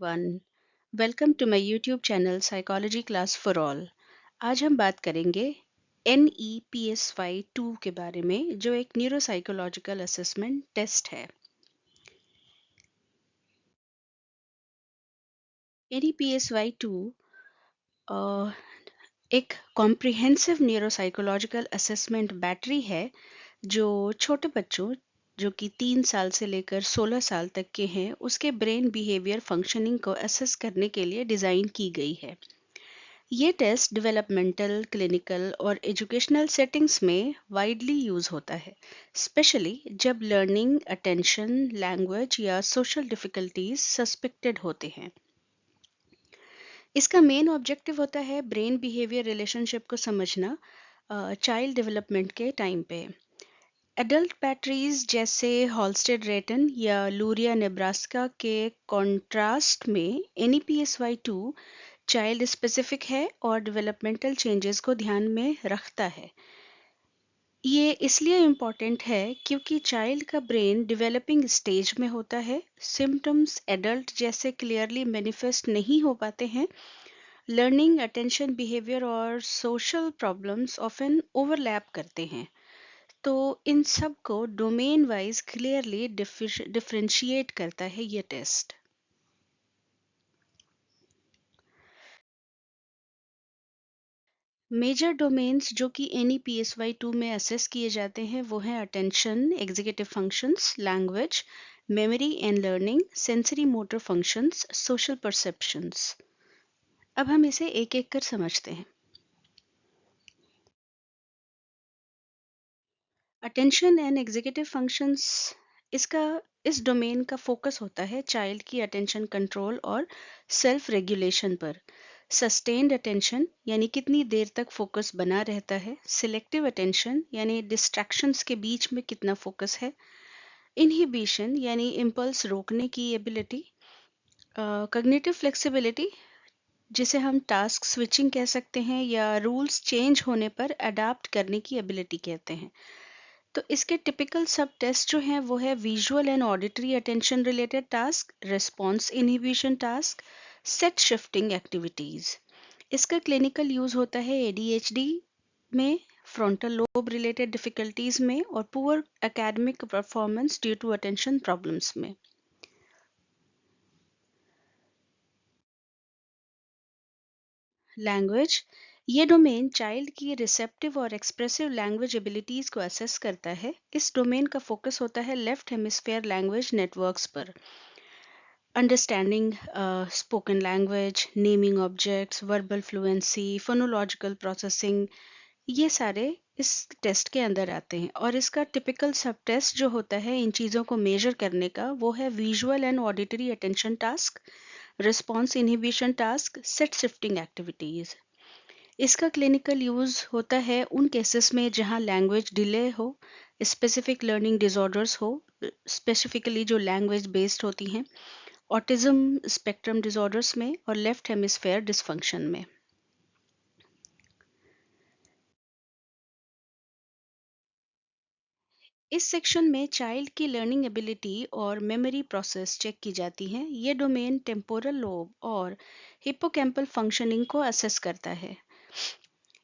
everyone. Welcome to my YouTube channel Psychology Class for All. आज हम बात करेंगे NEPSY 2 के बारे में जो एक न्यूरोसाइकोलॉजिकल असेसमेंट टेस्ट है। NEPSY 2 एक कॉम्प्रिहेंसिव न्यूरोसाइकोलॉजिकल असेसमेंट बैटरी है जो छोटे बच्चों जो कि 3 साल से लेकर 16 साल तक के हैं उसके ब्रेन बिहेवियर फंक्शनिंग को असेस करने के लिए डिज़ाइन की गई है। ये टेस्ट डेवलपमेंटल, क्लिनिकल और एजुकेशनल सेटिंग्स में वाइडली यूज होता है, स्पेशली जब लर्निंग, अटेंशन, लैंग्वेज या सोशल डिफिकल्टीज सस्पेक्टेड होते हैं। इसका मेन ऑब्जेक्टिव होता है ब्रेन बिहेवियर रिलेशनशिप को समझना चाइल्ड डेवलपमेंट के टाइम पे। एडल्ट बैटरीज जैसे हॉलस्टेड रेटन या लूरिया नेब्रास्का के कॉन्ट्रास्ट में NEPSY 2 चाइल्ड स्पेसिफिक है और डेवलपमेंटल चेंजेस को ध्यान में रखता है। ये इसलिए इम्पॉर्टेंट है क्योंकि चाइल्ड का ब्रेन डेवलपिंग स्टेज में होता है, सिम्टम्स एडल्ट जैसे क्लियरली मैनिफेस्ट नहीं हो पाते हैं, लर्निंग, अटेंशन, बिहेवियर और सोशल प्रॉब्लम्स ऑफन ओवरलैप करते हैं। तो इन सब को डोमेन वाइज क्लियरली डिफरेंशिएट करता है ये टेस्ट। मेजर डोमेन्स जो कि NEPSY 2 में असेस किए जाते हैं वो हैं attention, executive functions, language, memory and learning, sensory motor functions, social perceptions. अब हम इसे एक एक कर समझते हैं। अटेंशन एंड एग्जीक्यूटिव फंक्शंस, इसका इस डोमेन का फोकस होता है चाइल्ड की अटेंशन कंट्रोल और सेल्फ रेगुलेशन पर। सस्टेन्ड अटेंशन यानी कितनी देर तक फोकस बना रहता है, सिलेक्टिव अटेंशन यानी डिस्ट्रैक्शंस के बीच में कितना फोकस है, इनहिबिशन यानी इम्पल्स रोकने की एबिलिटी, कॉग्निटिव फ्लेक्सिबिलिटी जिसे हम टास्क स्विचिंग कह सकते हैं या रूल्स चेंज होने पर अडाप्ट करने की एबिलिटी कहते हैं। तो इसके टिपिकल सब टेस्ट जो हैं वो है visual and auditory attention related task, response inhibition task, set shifting activities. इसका क्लिनिकल यूज होता है ADHD में, फ्रंटल लोब रिलेटेड डिफिकल्टीज में और poor academic performance due to attention problems में। लैंग्वेज, ये डोमेन चाइल्ड की रिसेप्टिव और एक्सप्रेसिव लैंग्वेज एबिलिटीज को असेस करता है। इस डोमेन का फोकस होता है लेफ्ट हेमिस्फेयर लैंग्वेज नेटवर्क्स पर। Understanding spoken language, naming objects, verbal fluency, phonological processing, ये सारे इस टेस्ट के अंदर आते हैं। और इसका टिपिकल सब टेस्ट जो होता है इन चीज़ों को मेजर करने का वो है visual and auditory attention task, response inhibition task, set shifting activities. इसका क्लिनिकल यूज होता है उन केसेस में जहां लैंग्वेज डिले हो, स्पेसिफिक लर्निंग डिसऑर्डर्स हो, स्पेसिफिकली जो लैंग्वेज बेस्ड होती हैं, ऑटिज्म स्पेक्ट्रम डिसऑर्डर्स में और लेफ्ट हेमिस्फेयर डिसफंक्शन में। इस सेक्शन में चाइल्ड की लर्निंग एबिलिटी और मेमोरी प्रोसेस चेक की जाती हैं। ये डोमेन टेम्पोरल लोब और हिप्पोकैम्पल फंक्शनिंग को असेस करता है।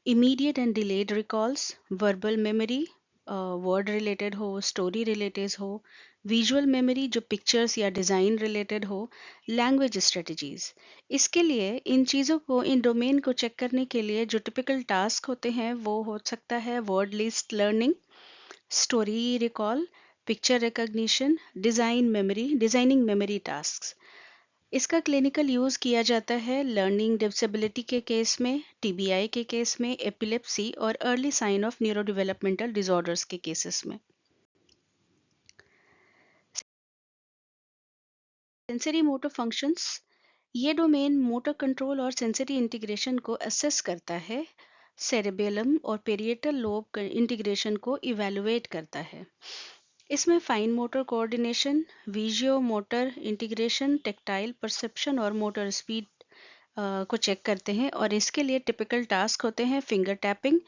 Immediate and delayed recalls, verbal memory, word related हो, स्टोरी रिलेटेड हो, विजुअल मेमोरी जो पिक्चर्स या डिज़ाइन रिलेटेड हो, लैंग्वेज स्ट्रेटजीज। इसके लिए इन चीज़ों को, इन डोमेन को चेक करने के लिए जो टिपिकल टास्क होते हैं वो हो सकता है word list learning, story recall, picture recognition, designing memory tasks. इसका क्लिनिकल यूज किया जाता है लर्निंग डिसेबिलिटी के केस में, TBI के केस में, एपिलेप्सी और early sign of neuro developmental disorders के केसेस में। सेंसरी मोटर फंक्शंस, ये डोमेन मोटर कंट्रोल और सेंसरी इंटीग्रेशन को असेस करता है। सेरेबेलम और पेरिएटल लोब इंटीग्रेशन को इवेलुएट करता है। इसमें fine motor coordination, visuo motor integration, tactile perception और मोटर स्पीड को चेक करते हैं। और इसके लिए टिपिकल टास्क होते हैं finger tapping,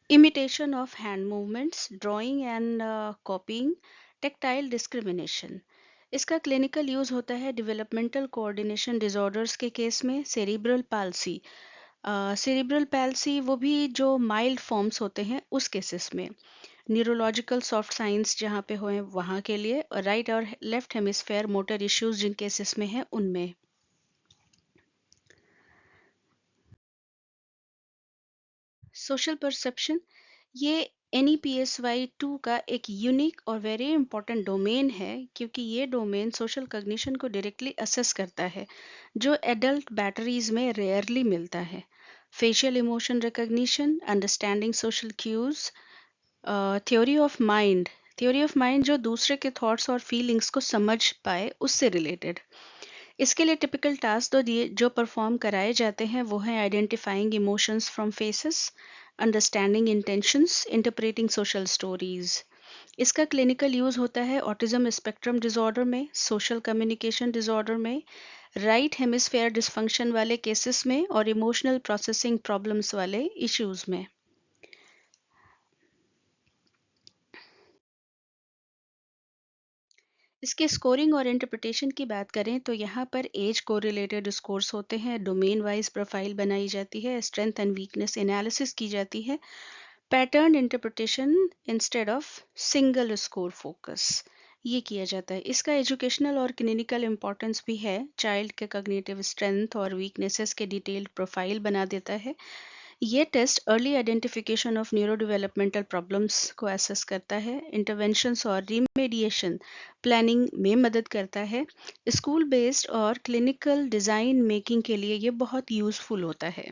imitation of hand movements, drawing and copying, tactile discrimination. इसका क्लिनिकल यूज होता है डेवलपमेंटल कोऑर्डिनेशन डिसऑर्डर्स के केस में। सेरिब्रल पाल्सी, सेरिब्रल पैल्सी वो भी जो माइल्ड फॉर्म्स होते हैं उस केसेस में। न्यूरोलॉजिकल सॉफ्ट साइंस जहाँ पे हुए वहाँ के लिए, और राइट और लेफ्ट हेमिस्फेयर मोटर इश्यूज जिन केसेस में है उनमें। सोशल परसेप्शन, ये NEPSY-2 का एक यूनिक और वेरी इंपॉर्टेंट डोमेन है, क्योंकि ये डोमेन सोशल कॉग्निशन को डायरेक्टली असेस करता है, जो एडल्ट बैटरीज में रेयरली मिलता है। Facial emotion recognition, understanding social cues, theory of mind, theory of mind जो दूसरे के थॉट्स और फीलिंग्स को समझ पाए उससे रिलेटेड। इसके लिए टिपिकल टास्क तो दिए जो परफॉर्म कराए जाते हैं वो है identifying emotions from faces, understanding intentions, interpreting social stories. इसका क्लिनिकल यूज होता है ऑटिज्म स्पेक्ट्रम डिसऑर्डर में, सोशल कम्युनिकेशन डिसऑर्डर में, राइट हेमिस्फेयर डिसफंक्शन वाले केसेस में, और इमोशनल प्रोसेसिंग प्रॉब्लम्स वाले इश्यूज में। इसके स्कोरिंग और इंटरप्रिटेशन की बात करें तो यहाँ पर एज को रिलेटेड स्कोर्स होते हैं, डोमेन वाइज प्रोफाइल बनाई जाती है, स्ट्रेंथ एंड वीकनेस एनालिसिस की जाती है, pattern interpretation instead of single score focus ये किया जाता है। इसका एजुकेशनल और क्लिनिकल इंपॉर्टेंस भी है, चाइल्ड के कॉग्निटिव स्ट्रेंथ और वीकनेसेस के डिटेल्ड प्रोफाइल बना देता है। ये test early identification of neuro developmental problems को असेस करता है, इंटरवेंशंस और रिमेडिएशन प्लानिंग में मदद करता है। स्कूल बेस्ड और क्लिनिकल डिज़ाइन मेकिंग के लिए ये बहुत यूज़फुल होता है।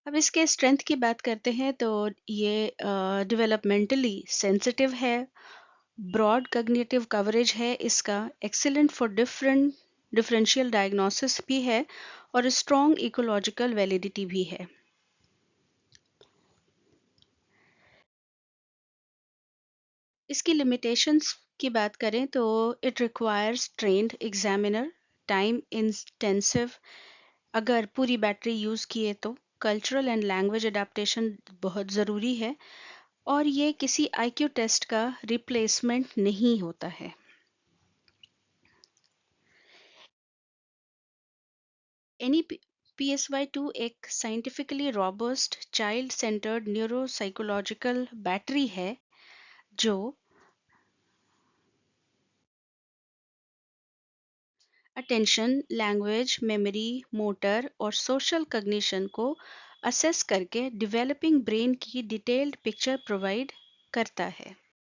अब इसके स्ट्रेंथ की बात करते हैं तो ये डेवलपमेंटली सेंसिटिव है, ब्रॉड कॉग्निटिव कवरेज है इसका, excellent for different differential diagnosis भी है, और स्ट्रॉन्ग इकोलॉजिकल वैलिडिटी भी है। इसकी लिमिटेशंस की बात करें तो it requires trained examiner, time intensive अगर पूरी बैटरी यूज़ किए तो, कल्चरल एंड लैंग्वेज अडेप्टेशन बहुत ज़रूरी है, और ये किसी IQ टेस्ट का रिप्लेसमेंट नहीं होता है। एनी PSY-2 एक scientifically robust child centred neuropsychological battery है जो अटेंशन, लैंग्वेज, मेमोरी, मोटर और सोशल कॉग्निशन को असेस करके डेवलपिंग ब्रेन की डिटेल्ड पिक्चर प्रोवाइड करता है।